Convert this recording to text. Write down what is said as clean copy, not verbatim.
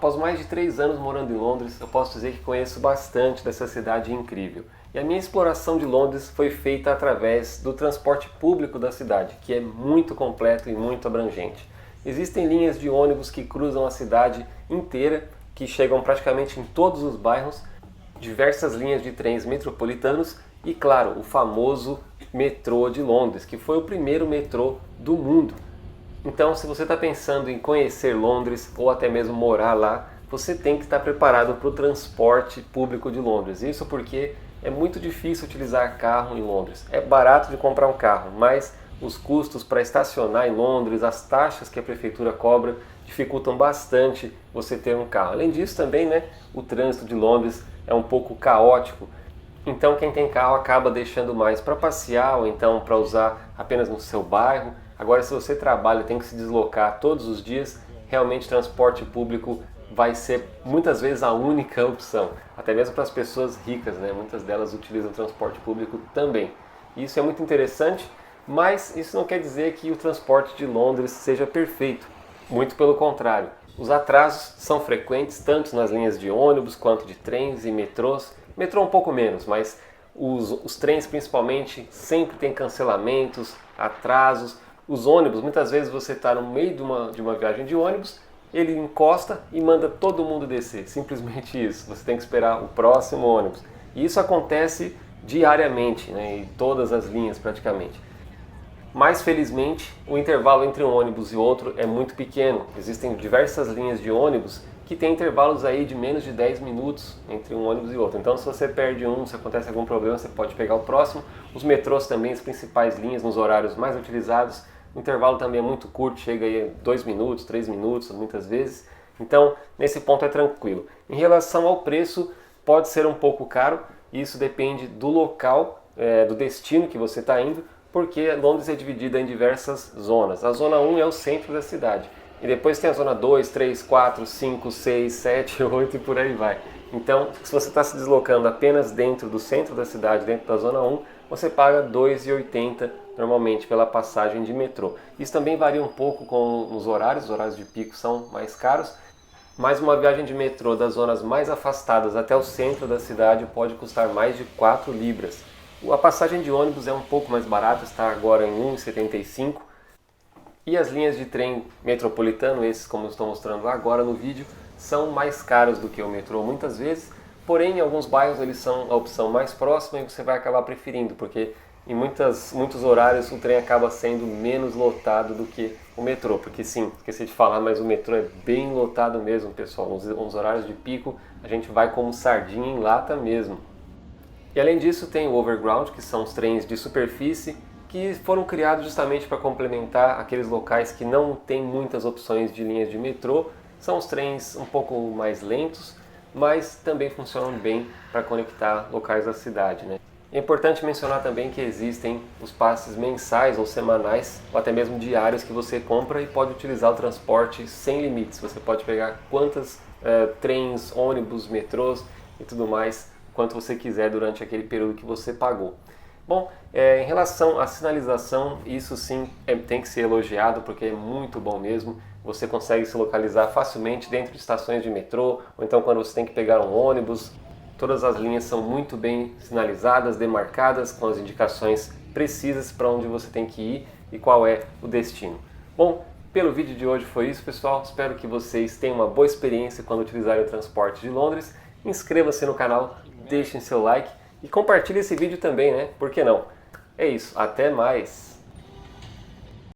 após mais de 3 anos morando em Londres, eu posso dizer que conheço bastante dessa cidade incrível. E a minha exploração de Londres foi feita através do transporte público da cidade, que é muito completo e muito abrangente. Existem linhas de ônibus que cruzam a cidade inteira, que chegam praticamente em todos os bairros, diversas linhas de trens metropolitanos e, claro, o famoso metrô de Londres, que foi o primeiro metrô do mundo. Então, se você está pensando em conhecer Londres ou até mesmo morar lá, você tem que estar preparado para o transporte público de Londres. Isso porque é muito difícil utilizar carro em Londres. É barato de comprar um carro, mas os custos para estacionar em Londres, as taxas que a prefeitura cobra, dificultam bastante você ter um carro. Além disso também, o trânsito de Londres é um pouco caótico. Então quem tem carro acaba deixando mais para passear ou então para usar apenas no seu bairro. Agora, se você trabalha e tem que se deslocar todos os dias, realmente transporte público vai ser muitas vezes a única opção. Até mesmo para as pessoas ricas, muitas delas utilizam transporte público também. Isso é muito interessante, mas isso não quer dizer que o transporte de Londres seja perfeito. Muito pelo contrário. Os atrasos são frequentes tanto nas linhas de ônibus quanto de trens e metrôs. Metrô um pouco menos, mas os trens principalmente sempre tem cancelamentos, atrasos. Os ônibus, muitas vezes você está no meio de uma viagem de ônibus, ele encosta e manda todo mundo descer. Simplesmente isso. Você tem que esperar o próximo ônibus. E isso acontece diariamente, em todas as linhas praticamente. Mas felizmente o intervalo entre um ônibus e outro é muito pequeno. Existem diversas linhas de ônibus que têm intervalos aí de menos de 10 minutos entre um ônibus e outro. Então se você perde um, se acontece algum problema, você pode pegar o próximo. Os metrôs também, as principais linhas nos horários mais utilizados, o intervalo também é muito curto, chega aí a 2 minutos, 3 minutos muitas vezes. Então nesse ponto é tranquilo. Em relação ao preço, pode ser um pouco caro, isso depende do local, do destino que você está indo, porque Londres é dividida em diversas zonas. A zona 1 é o centro da cidade. E depois tem a zona 2, 3, 4, 5, 6, 7, 8 e por aí vai. Então, se você está se deslocando apenas dentro do centro da cidade, dentro da zona 1, você paga R$ 2,80 normalmente pela passagem de metrô. Isso também varia um pouco com os horários de pico são mais caros, mas uma viagem de metrô das zonas mais afastadas até o centro da cidade pode custar mais de 4 libras. A passagem de ônibus é um pouco mais barata, está agora em 1,75. E as linhas de trem metropolitano, esses como eu estou mostrando agora no vídeo, são mais caros do que o metrô muitas vezes. Porém, em alguns bairros eles são a opção mais próxima e você vai acabar preferindo, porque em muitos horários o trem acaba sendo menos lotado do que o metrô. Porque sim, esqueci de falar, mas o metrô é bem lotado mesmo, pessoal. Nos horários de pico a gente vai como sardinha em lata mesmo. E além disso tem o Overground, que são os trens de superfície, que foram criados justamente para complementar aqueles locais que não têm muitas opções de linhas de metrô. São os trens um pouco mais lentos, mas também funcionam bem para conectar locais da cidade. É importante mencionar também que existem os passes mensais ou semanais, ou até mesmo diários, que você compra e pode utilizar o transporte sem limites. Você pode pegar quantos trens, ônibus, metrôs e tudo mais, quanto você quiser durante aquele período que você pagou. Bom, em relação à sinalização, isso sim tem que ser elogiado porque é muito bom mesmo. Você consegue se localizar facilmente dentro de estações de metrô, ou então quando você tem que pegar um ônibus. Todas as linhas são muito bem sinalizadas, demarcadas, com as indicações precisas para onde você tem que ir e qual é o destino. Bom, pelo vídeo de hoje foi isso, pessoal. Espero que vocês tenham uma boa experiência quando utilizarem o transporte de Londres. Inscreva-se no canal, deixem seu like e compartilhe esse vídeo também, Por que não? É isso, até mais!